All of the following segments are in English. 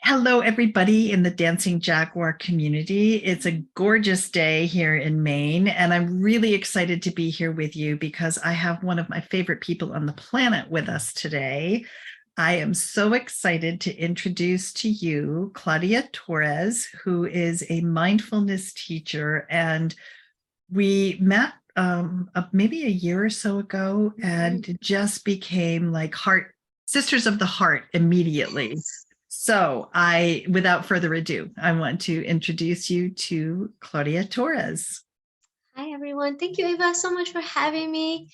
Hello, everybody in the Dancing Jaguar community. It's a gorgeous day here in Maine, and I'm really excited to be here with you because I have one of my favorite people on the planet with us today. I am so excited to introduce to you Claudia Torres, who is a mindfulness teacher, and we met maybe a year or so ago and just became like heart sisters of the heart immediately. So without further ado, I want to introduce you to Claudia Torres. Hi, everyone. Thank you, Eva, so much for having me.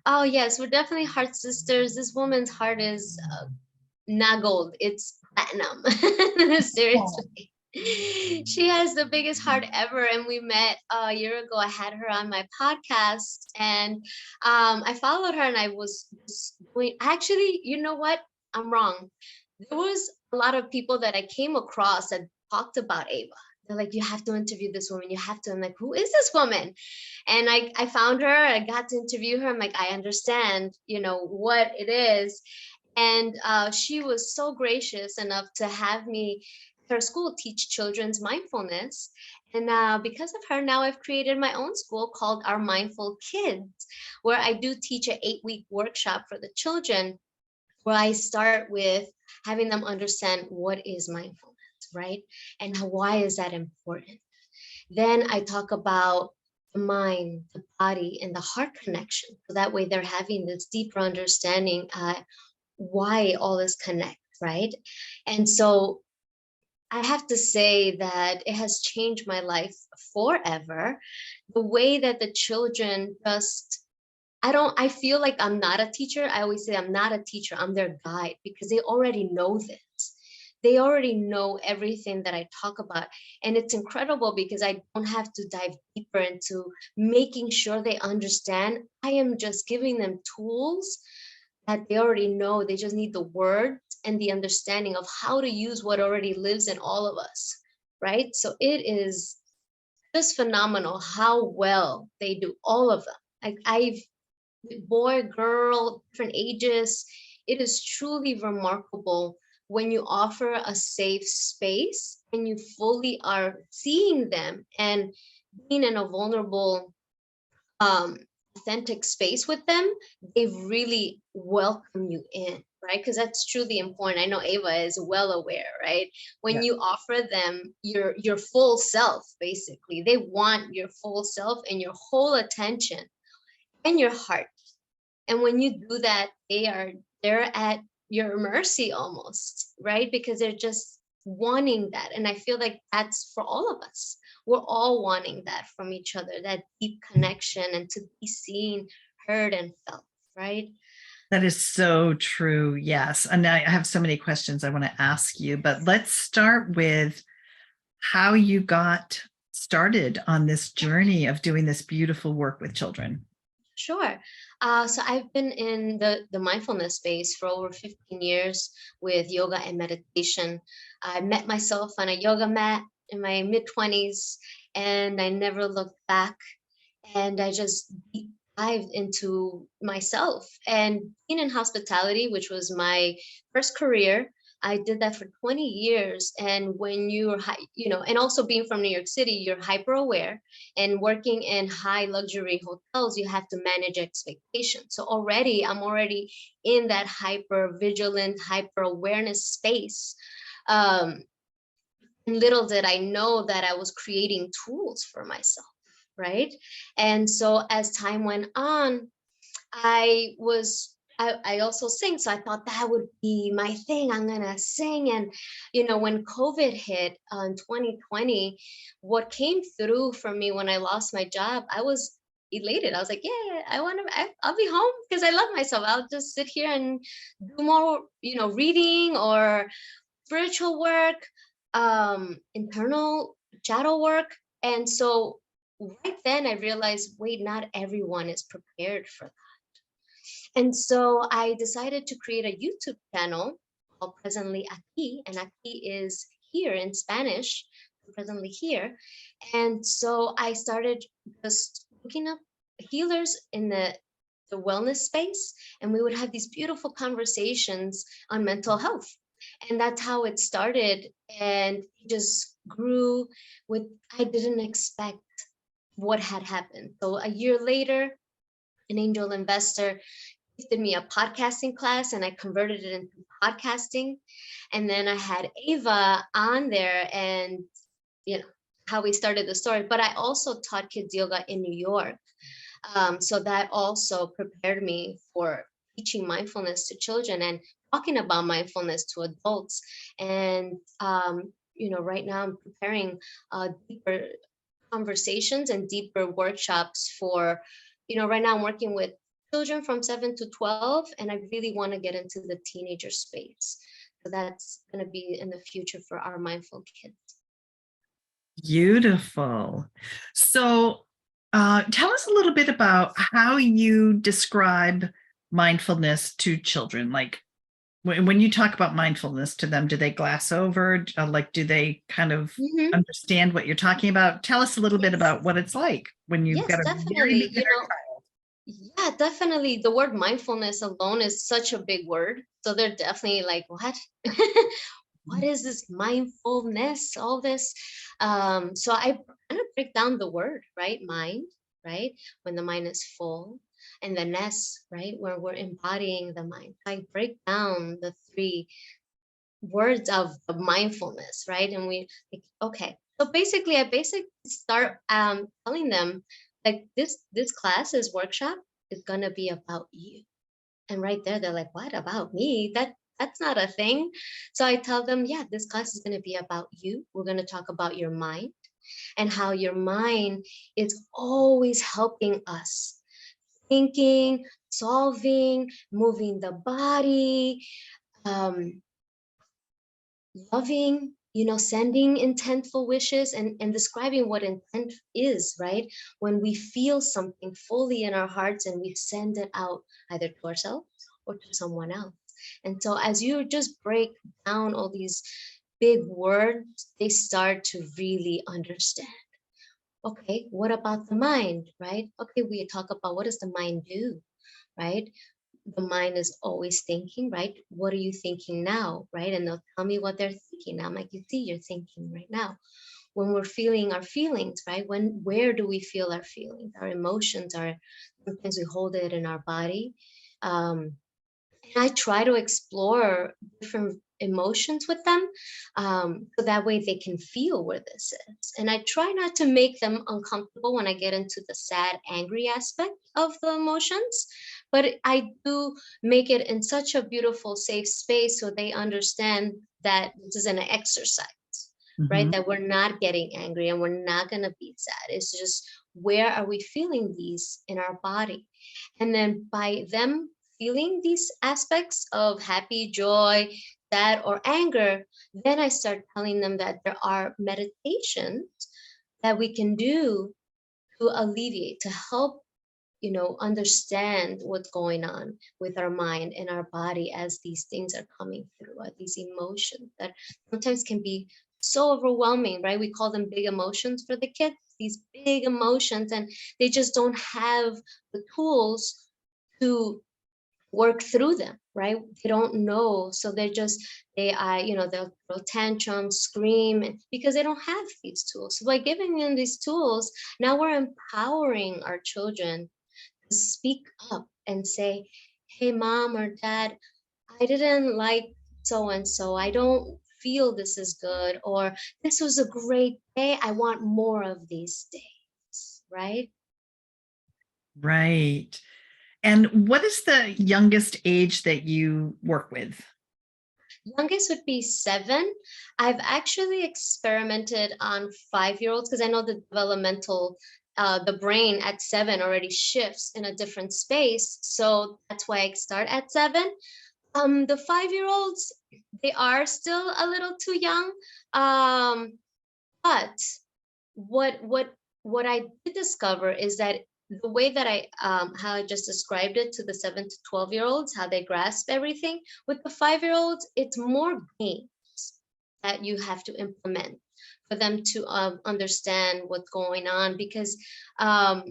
Oh, yes, we're definitely heart sisters. This woman's heart is not gold, it's platinum. Seriously. She has the biggest heart ever. And we met a year ago. I had her on my podcast and I followed her and I was doing, actually, you know what? I'm wrong. There was a lot of people that I came across that talked about Ava. They're like, you have to interview this woman. You have to. I'm like, who is this woman? And I found her. I got to interview her. I'm like, I understand, what it is. And she was so gracious enough to have me at her school teach children's mindfulness. And because of her, now I've created my own school called Our Mindful Kids, where I do teach an 8-week workshop for the children, where I start with having them understand what is mindfulness, right? And why is that important? Then I talk about the mind, the body, and the heart connection. So that way they're having this deeper understanding why all this connects, right? And so I have to say that it has changed my life forever. The way that the children just I feel like I'm not a teacher. I always say I'm not a teacher, I'm their guide because they already know this. They already know everything that I talk about. And it's incredible because I don't have to dive deeper into making sure they understand. I am just giving them tools that they already know. They just need the words and the understanding of how to use what already lives in all of us, right? So it is just phenomenal how well they do, all of them. Like I've boy, girl, different ages. It is truly remarkable when you offer a safe space and you fully are seeing them and being in a vulnerable, um, authentic space with them. They really welcome you in, right? Because that's truly important. I know Ava is well aware, right? When Yeah. you offer them your full self, basically, they want your full self and your whole attention and your heart. And when you do that, they're at your mercy almost, right? Because they're just wanting that. And I feel like that's for all of us. We're all wanting that from each other, that deep connection and to be seen, heard, and felt, right? That is so true. Yes. And I have so many questions I want to ask you, but let's start with how you got started on this journey of doing this beautiful work with children. Sure. So I've been in the mindfulness space for over 15 years with yoga and meditation. I met myself on a yoga mat in my mid 20s and I never looked back. And I just deep dived into myself and being in hospitality, which was my first career. I did that for 20 years. And when and also being from New York City, you're hyper aware and working in high luxury hotels, you have to manage expectations. So I'm already in that hyper vigilant, hyper awareness space. Um, and little did I know that I was creating tools for myself, right? And so as time went on, I also sing. So I thought that would be my thing. I'm gonna sing. And when COVID hit in 2020, what came through for me when I lost my job, I was elated. I was like, yeah, I'll be home because I love myself. I'll just sit here and do more, reading or spiritual work, internal shadow work. And so right then I realized, wait, not everyone is prepared for that. And so I decided to create a YouTube channel called Presently Aquí, and Aquí is here in Spanish, presently here. And so I started just looking up healers in the wellness space, and we would have these beautiful conversations on mental health. And that's how it started. And it just grew with, I didn't expect what had happened. So a year later, an angel investor gifted me a podcasting class and I converted it into podcasting. And then I had Ava on there, and you know how we started the story. But I also taught kids yoga in New York. So that also prepared me for teaching mindfulness to children and talking about mindfulness to adults. And right now I'm preparing deeper conversations and deeper workshops for, right now I'm working with children from 7 to 12, and I really want to get into the teenager space. So that's going to be in the future for our mindful kids. Beautiful. So tell us a little bit about how you describe mindfulness to children. Like when you talk about mindfulness to them, do they glass over? Like, do they kind of Mm-hmm. understand what you're talking about? Tell us a little bit Yes. about what it's like when you've Yes, got a very definitely. beginner child. Yeah, definitely. The word mindfulness alone is such a big word. So they're definitely like, what? What is this mindfulness? All this. So I kind of break down the word, right? Mind, right? When the mind is full. And the ness, right? Where we're embodying the mind. I break down the three words of the mindfulness, right? And we like, okay. So basically, I start telling them like this class's workshop is gonna be about you. And right there, they're like, what about me? That's not a thing. So I tell them, yeah, this class is gonna be about you. We're gonna talk about your mind and how your mind is always helping us thinking, solving, moving the body, um, loving, sending intentful wishes, and describing what intent is, right? When we feel something fully in our hearts and we send it out either to ourselves or to someone else. And so as you just break down all these big words, they start to really understand. Okay, what about the mind, right? Okay, we talk about what does the mind do, right? The mind is always thinking, right? What are you thinking now, right? And they'll tell me what they're thinking. I'm like, you see, you're thinking right now. When we're feeling our feelings, right? Where do we feel our feelings? Our emotions are, sometimes we hold it in our body. And I try to explore different emotions with them, so that way they can feel where this is. And I try not to make them uncomfortable when I get into the sad, angry aspect of the emotions, but I do make it in such a beautiful, safe space so they understand that this is an exercise. Right, Mhm. that we're not getting angry and we're not going to be sad. It's just, where are we feeling these in our body? And then by them feeling these aspects of happy, joy, sad, or anger, then I start telling them that there are meditations that we can do to alleviate, to help, understand what's going on with our mind and our body as these things are coming through, these emotions that sometimes can be so overwhelming, right? We call them big emotions for the kids, these big emotions, and they just don't have the tools to work through them, right? They don't know. So they'll throw tantrums, scream, because they don't have these tools. So by giving them these tools, now we're empowering our children to speak up and say, hey, mom or dad, I didn't like so and so. I don't feel this is good. Or this was a great day. I want more of these days, right? Right. And what is the youngest age that you work with? Youngest would be 7. I've actually experimented on 5-year-olds because I know the developmental, the brain at 7 already shifts in a different space. So that's why I start at 7. The 5-year-olds, they are still a little too young. But what I did discover is that the way that how I just described it to the 7 to 12-year-olds, how they grasp everything, with the 5-year-olds, it's more games that you have to implement for them to understand what's going on, because um,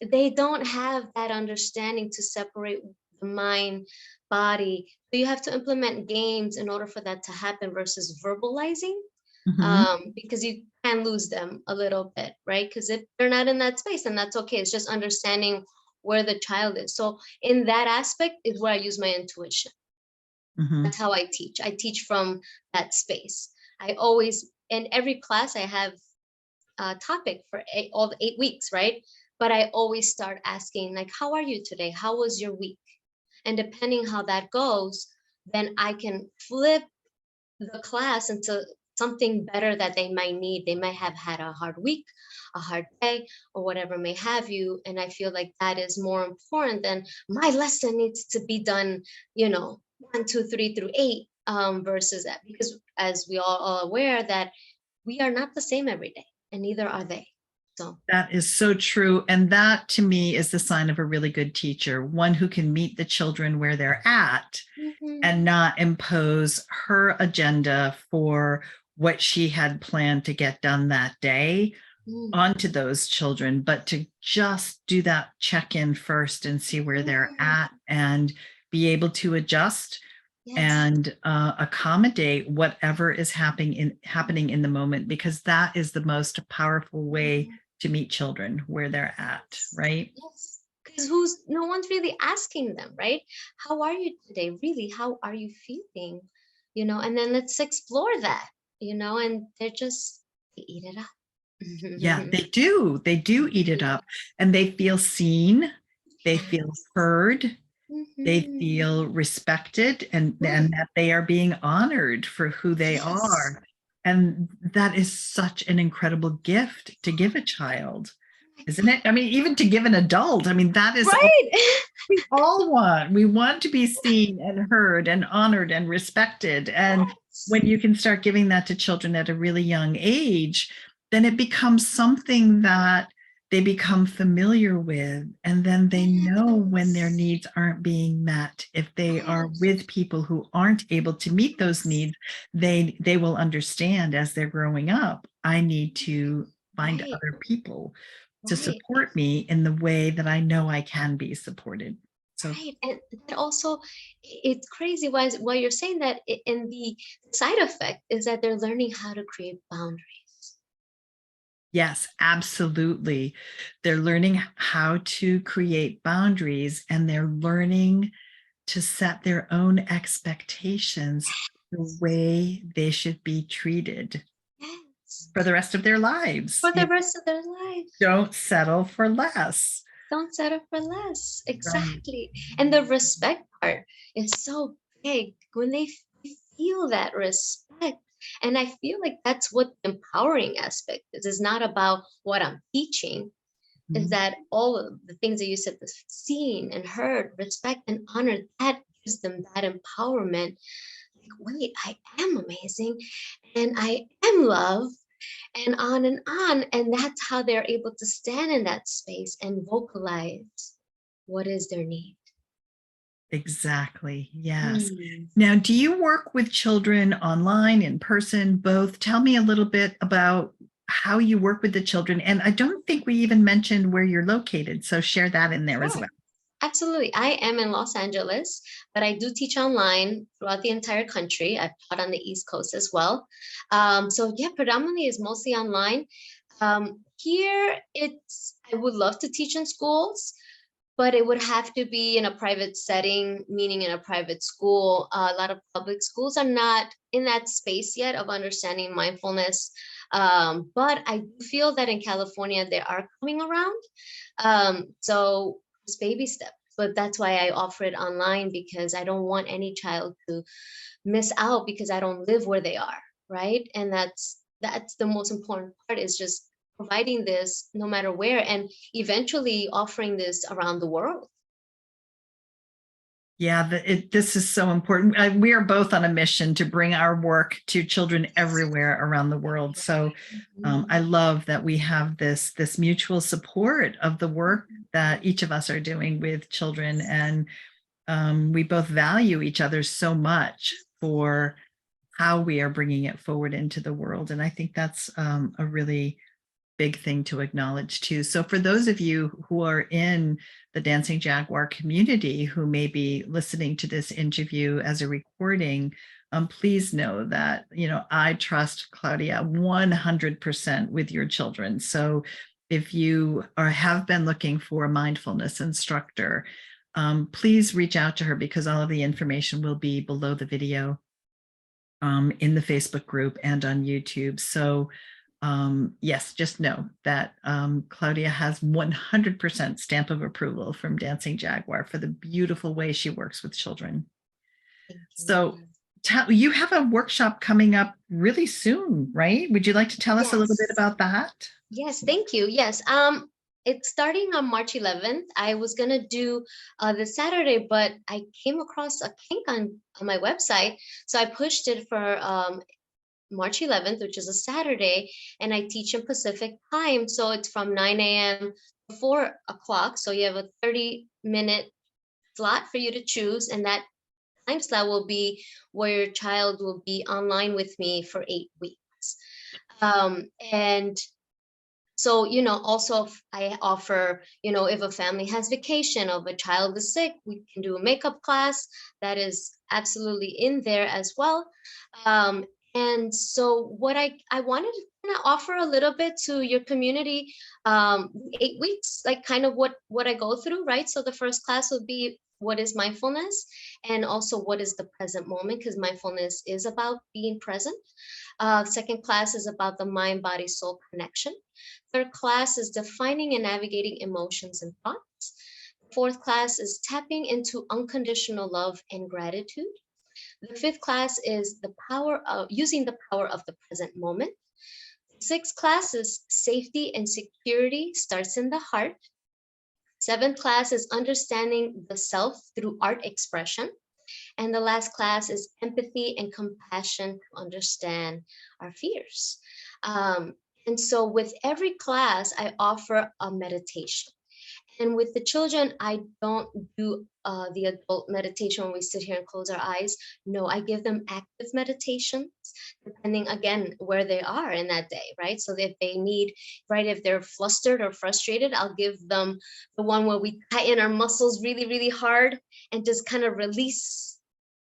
they don't have that understanding to separate the mind, body. So you have to implement games in order for that to happen versus verbalizing, Mhm. because you can lose them a little bit, right? Because if they're not in that space, and that's okay. It's just understanding where the child is. So in that aspect is where I use my intuition. Mhm. That's how I teach. I teach from that space. I always, in every class, I have a topic for all the 8 weeks, right? But I always start asking, like, how are you today? How was your week? And depending how that goes, then I can flip the class into something better that they might need. They might have had a hard week, a hard day, or whatever may have you. And I feel like that is more important than my lesson needs to be done, 1, 2, 3 through 8, versus that. Because as we all are aware that we are not the same every day, and neither are they. So That is so true. And that to me is the sign of a really good teacher, one who can meet the children where they're at mhm. and not impose her agenda for what she had planned to get done that day Mm, onto those children, but to just do that check in first and see where they're mm, at and be able to adjust yes. and accommodate whatever is happening in the moment, because that is the most powerful way Mhm. to meet children where they're at, right? Yes. Because no one's really asking them, right? How are you today? Really, how are you feeling? And then let's explore that, and they eat it up. Yeah, they do eat it up, and they feel seen, they feel Yes. heard, they Mhm. feel respected, and Right. that they are being honored for who they Yes. are. And that is such an incredible gift to give a child, Oh my isn't God. it? I mean, even to give an adult, I mean, that is all Right. we all want. We want to be seen and heard and honored and respected. And Yes. when you can start giving that to children at a really young age, then it becomes something that they become familiar with. And then they know when their Yes. needs aren't being met. If they are Yes. with people who aren't able to meet those Yes. needs, they will understand as they're growing up, I need to find Right. other people to Right. support me in the way that I know I can be supported. So, Right. And that also, it's crazy why you're saying that. And the side effect is that they're learning how to create boundaries. yes, absolutely. They're learning how to create boundaries, and they're learning to set their own expectations the way they should be treated Yes. for the rest of their lives. For the rest of their life. Don't settle for less. Don't settle for less. Right. Exactly. And the respect part is so big when they feel that respect. And I feel like that's what the empowering aspect is. It's not about what I'm teaching, is Mhm. that all of the things that you said, the seen and heard, respect and honor, that gives them that empowerment. Like, wait, I am amazing and I am love, and on and on. And that's how they're able to stand in that space and vocalize what is their need. Exactly. Yes. Mm. Now, do you work with children online, in person, both? Tell me a little bit about how you work with the children. And I don't think we even mentioned where you're located. So share that in there as Sure. well. Absolutely. I am in Los Angeles, but I do teach online throughout the entire country. I've taught on the East Coast as well. So yeah, predominantly is mostly online. Here, I would love to teach in schools, but it would have to be in a private setting, meaning in a private school. A lot of public schools are not in that space yet of understanding mindfulness. But I do feel that in California, they are coming around. So it's baby steps. But that's why I offer it online, because I don't want any child to miss out because I don't live where they are, right? And that's the most important part, is just providing this no matter where, and eventually offering this around the world. Yeah, this is so important. We are both on a mission to bring our work to children everywhere around the world. So I Mhm. love that we have this mutual support of the work that each of us are doing with children, and we both value each other so much for how we are bringing it forward into the world. And I think that's a really big thing to acknowledge too. So for those of you who are in the Dancing Jaguar community who may be listening to this interview as a recording, please know that, I trust Claudia 100% with your children. So if you have been looking for a mindfulness instructor, please reach out to her, because all of the information will be below the video in the Facebook group and on YouTube. So yes, just know that Claudia has 100% stamp of approval from Dancing Jaguar for the beautiful way she works with children. So you have a workshop coming up really soon, right? Would you like to tell us a little bit about that? Yes, thank you. Yes. It's starting on March 11th. I was gonna do this Saturday, but I came across a kink on my website, so I pushed it for March 11th, which is a Saturday, and I teach in Pacific time. So it's from 9 a.m. to 4 o'clock. So you have a 30-minute slot for you to choose. And that time slot will be where your child will be online with me for 8 weeks. And so, also I offer, if a family has vacation or if a child is sick, we can do a makeup class that is absolutely in there as well. And so what I wanted to kind of offer a little bit to your community, 8 weeks, like kind of what I go through, right? So the first class would be what is mindfulness, and also what is the present moment, because mindfulness is about being present. Second class is about the mind, body, soul connection. Third class is defining and navigating emotions and thoughts. Fourth class is tapping into unconditional love and gratitude. The fifth class is the power of using the power of the present moment. Sixth class is safety and security starts in the heart. Seventh class is understanding the self through art expression. And the last class is empathy and compassion to understand our fears. And so with every class, I offer a meditation. And with the children, I don't do the adult meditation when we sit here and close our eyes. No, I give them active meditations, depending, again, where they are in that day, right? So if they need, right, if they're flustered or frustrated, I'll give them the one where we tighten our muscles really, really hard and just kind of release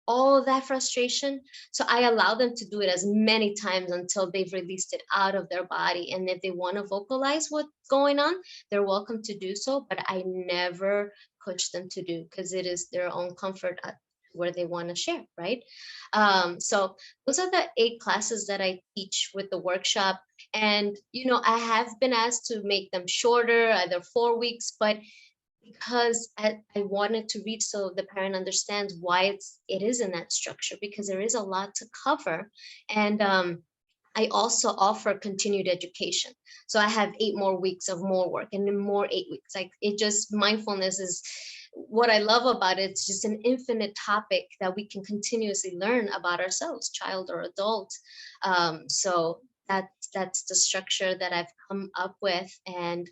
all of that frustration. So I allow them to do it as many times until they've released it out of their body. And if they want to vocalize what's going on, they're welcome to do so, but I never push them to do, because it is their own comfort where they want to share, right? So those are the 8 classes that I teach with the workshop. And, I have been asked to make them shorter, either 4 weeks, but because I wanted to reach so the parent understands why it is in that structure, because there is a lot to cover. And I also offer continued education. So I have 8 more weeks of more work, and then more 8 weeks. Like, it just, mindfulness is what I love about it. It's just an infinite topic that we can continuously learn about ourselves, child or adult. So that's the structure that I've come up with. And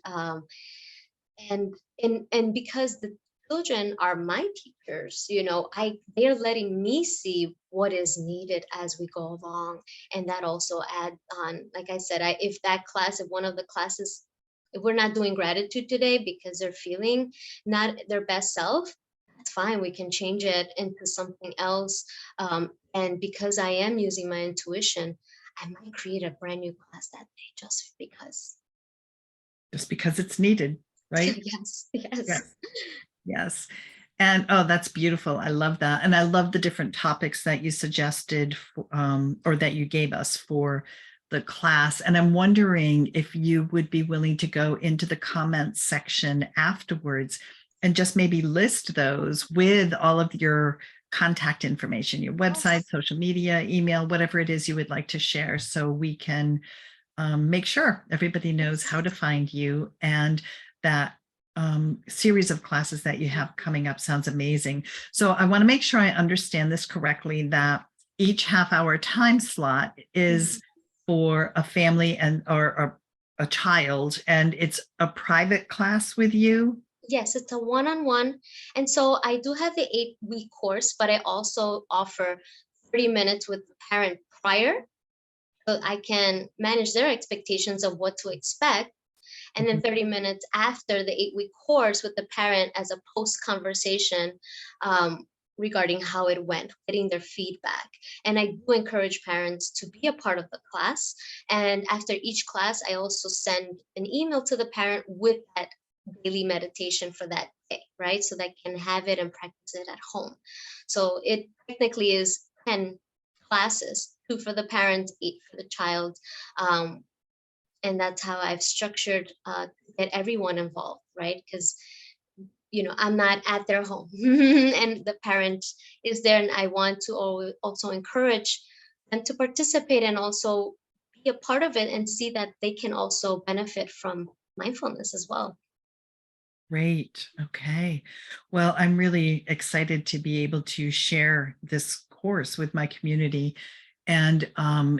because the children are my teachers, they're letting me see what is needed as we go along. And that also adds on, like I said, if one of the classes, if we're not doing gratitude today because they're feeling not their best self, that's fine. We can change it into something else. And because I am using my intuition, I might create a brand new class that day just because. Just because it's needed. Right? Yes. And that's beautiful. I love that. And I love the different topics that you suggested or that you gave us for the class. And I'm wondering if you would be willing to go into the comments section afterwards and just maybe list those with all of your contact information, your website, social media, email, whatever it is you would like to share, so we can make sure everybody knows how to find you. And that series of classes that you have coming up sounds amazing. So I want to make sure I understand this correctly, that each half-hour time slot is for a family or a child, and it's a private class with you? Yes, it's a one-on-one. And so I do have the 8-week course, but I also offer 30 minutes with the parent prior so I can manage their expectations of what to expect. And then Mhm. 30 minutes after the 8-week course with the parent as a post conversation, um, regarding how it went, getting their feedback. And I do encourage parents to be a part of the class. And after each class, I also send an email to the parent with that daily meditation for that day, right? So they can have it and practice it at home. So it technically is 10 classes, 2 for the parent, 8 for the child. Um, and that's how I've structured, to get everyone involved, right? Because I'm not at their home, and the parent is there, and I want to also encourage them to participate and also be a part of it and see that they can also benefit from mindfulness as well. Great. Okay. Well, I'm really excited to be able to share this course with my community. And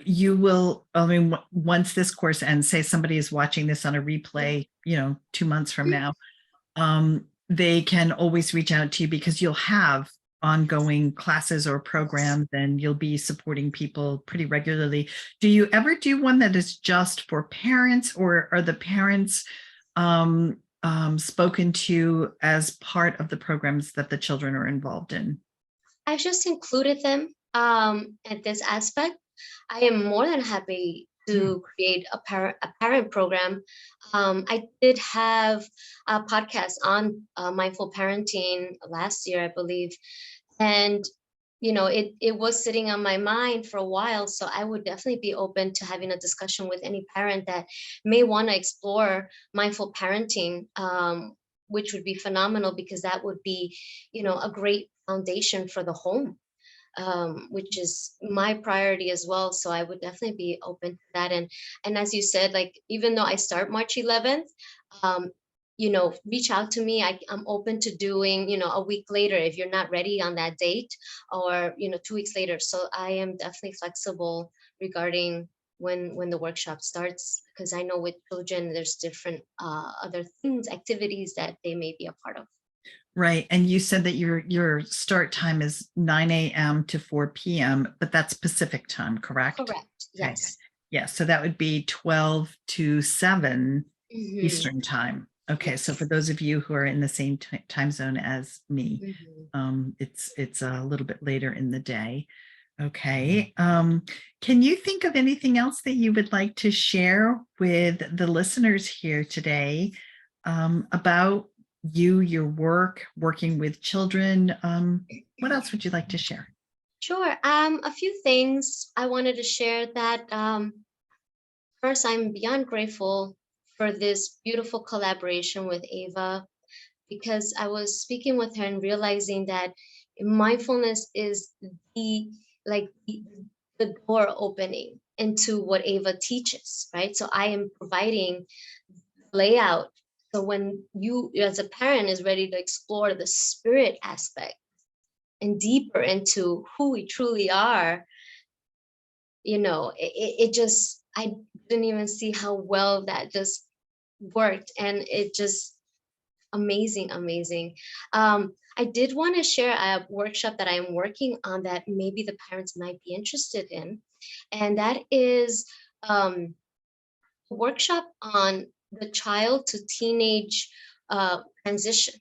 you will, I mean, once this course ends, say somebody is watching this on a replay, 2 months from now, they can always reach out to you because you'll have ongoing classes or programs and you'll be supporting people pretty regularly. Do you ever do one that is just for parents, or are the parents spoken to as part of the programs that the children are involved in? I've just included them, at this aspect. I am more than happy Hmm. to create a parent program. I did have a podcast on mindful parenting last year, I believe, and it was sitting on my mind for a while. So I would definitely be open to having a discussion with any parent that may want to explore mindful parenting, which would be phenomenal because that would be a great foundation for the home, which is my priority as well. So I would definitely be open to that. And as you said, like even though I start March 11th, um, reach out to me. I'm open to doing, a week later if you're not ready on that date, or 2 weeks later. So I am definitely flexible regarding when the workshop starts, because I know with children there's different other things, activities that they may be a part of. Right. And you said that your start time is 9 a.m. to 4 p.m., but that's Pacific time, correct? Correct. Okay. Yes. Yeah. So that would be 12 to 7 Hmm. Eastern time. Okay. So for Yes. those of you who are in the same time zone as me, Hmm. it's a little bit later in the day. Okay. Can you think of anything else that you would like to share with the listeners here today, about you, your work, working with children? What else would you like to share? Sure. A few things I wanted to share that, first, I'm beyond grateful for this beautiful collaboration with Ava, because I was speaking with her and realizing that mindfulness is the like the door opening into what Ava teaches, right? So I am providing layout. So when you as a parent is ready to explore the spirit aspect and deeper into who we truly are, it just, I didn't even see how well that just worked, and it just amazing, amazing. I did want to share a workshop that I'm working on that maybe the parents might be interested in, and that is, um, a workshop on the child to teenage transition.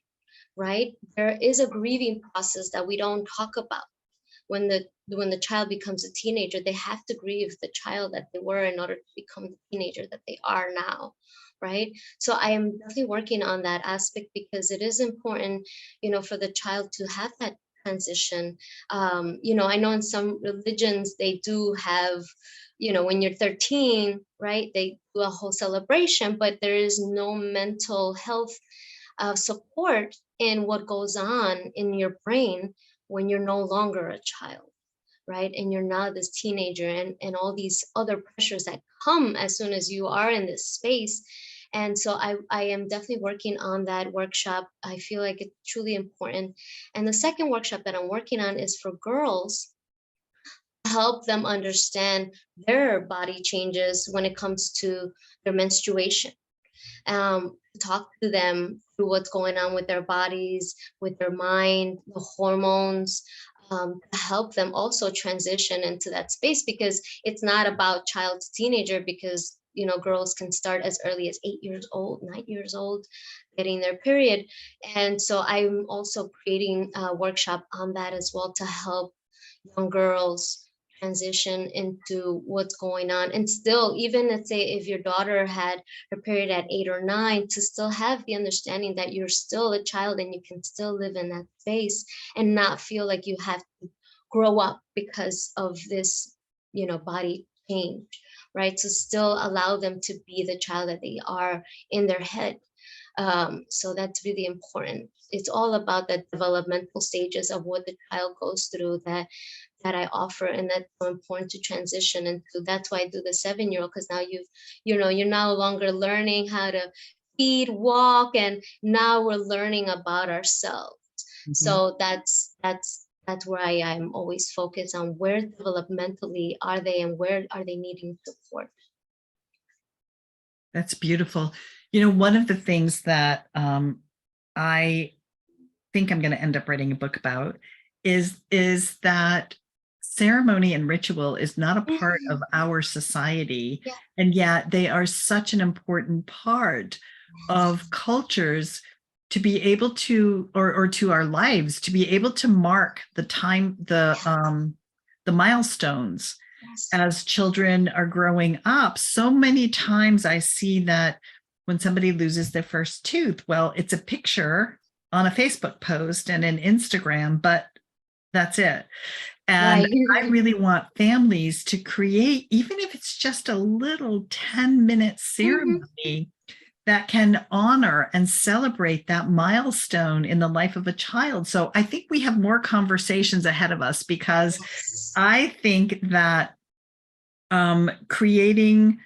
Right, there is a grieving process that we don't talk about. When the child becomes a teenager, they have to grieve the child that they were in order to become the teenager that they are now, right? So I am definitely working on that aspect because it is important, for the child to have that transition. I know in some religions they do have, when you're 13, right, they do a whole celebration, but there is no mental health support in what goes on in your brain when you're no longer a child, right? And you're now this teenager, and all these other pressures that come as soon as you are in this space. And so I am definitely working on that workshop. I feel like it's truly important. And the second workshop that I'm working on is for girls, to help them understand their body changes when it comes to their menstruation, talk to them through what's going on with their bodies, with their mind, the hormones, to help them also transition into that space, because it's not about child to teenager, because girls can start as early as 8 years old, 9 years old, getting their period. And so I'm also creating a workshop on that as well, to help young girls transition into what's going on, and still, even let's say if your daughter had her period at 8 or 9, to still have the understanding that you're still a child and you can still live in that space, and not feel like you have to grow up because of this body change, right? To still allow them to be the child that they are in their head. So that's really important. It's all about the developmental stages of what the child goes through, that I offer, and that's so important to transition into. That's why I do the 7-year-old, because now you're no longer learning how to feed, walk, and now we're learning about ourselves. Mhm. So that's where I'm always focused on, where developmentally are they and where are they needing support. That's beautiful. One of the things that I think I'm going to end up writing a book about is that ceremony and ritual is not a part of Mhm. our society, Yeah. and yet they are such an important part of cultures to be able to, or to our lives, to be able to mark the time, the milestones Yes. as children are growing up. So many times I see that when somebody loses their first tooth, well, it's a picture on a Facebook post and an Instagram, but that's it. And Right. I really want families to create, even if it's just a little 10-minute Mhm. ceremony that can honor and celebrate that milestone in the life of a child. So I think we have more conversations ahead of us, because Yes. I think that creating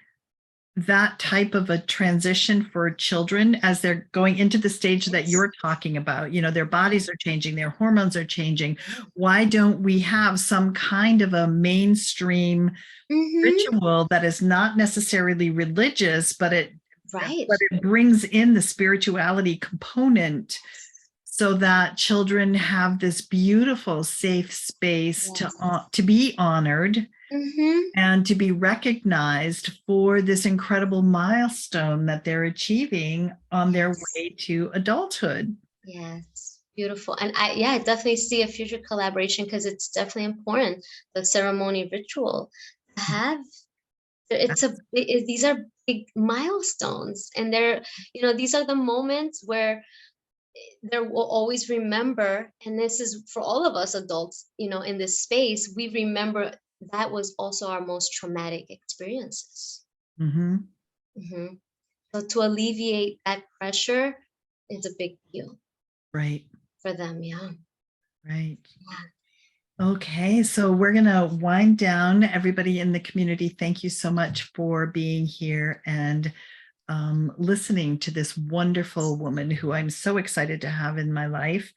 that type of a transition for children as they're going into the stage that Yes. you're talking about, their Yeah. bodies are changing, their hormones are changing. Yeah. Why don't we have some kind of a mainstream Mhm. ritual that is not necessarily religious, but it Right. but it brings in the spirituality component, so that children have this beautiful safe space Yes. to be honored Mhm. and to be recognized for this incredible milestone that they're achieving on their Yes. way to adulthood. Yes. Beautiful. And I definitely see a future collaboration, because it's definitely important, the ceremony ritual to have. These are big milestones, and these are the moments where there will always remember, and this is for all of us adults, in this space, we remember that was also our most traumatic experiences. Mhm. Hmm. So to alleviate that pressure is a big deal Right, for them. Yeah. right. Yeah. Okay, so we're going to wind down. Everybody in the community, thank you so much for being here and listening to this wonderful woman who I'm so excited to have in my life.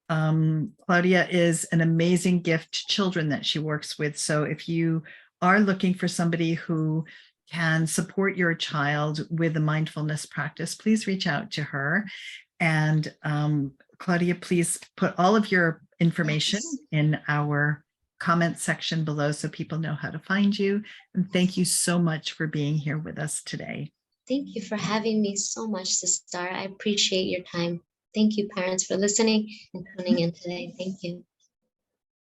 Claudia is an amazing gift to children that she works with. So if you are looking for somebody who can support your child with a mindfulness practice, please reach out to her. And Claudia, please put all of your information Yes. in our comment section below so people know how to find you. And thank you so much for being here with us today. Thank you for having me so much, Sister. I appreciate your time. Thank you, parents, for listening and tuning in today. Thank you.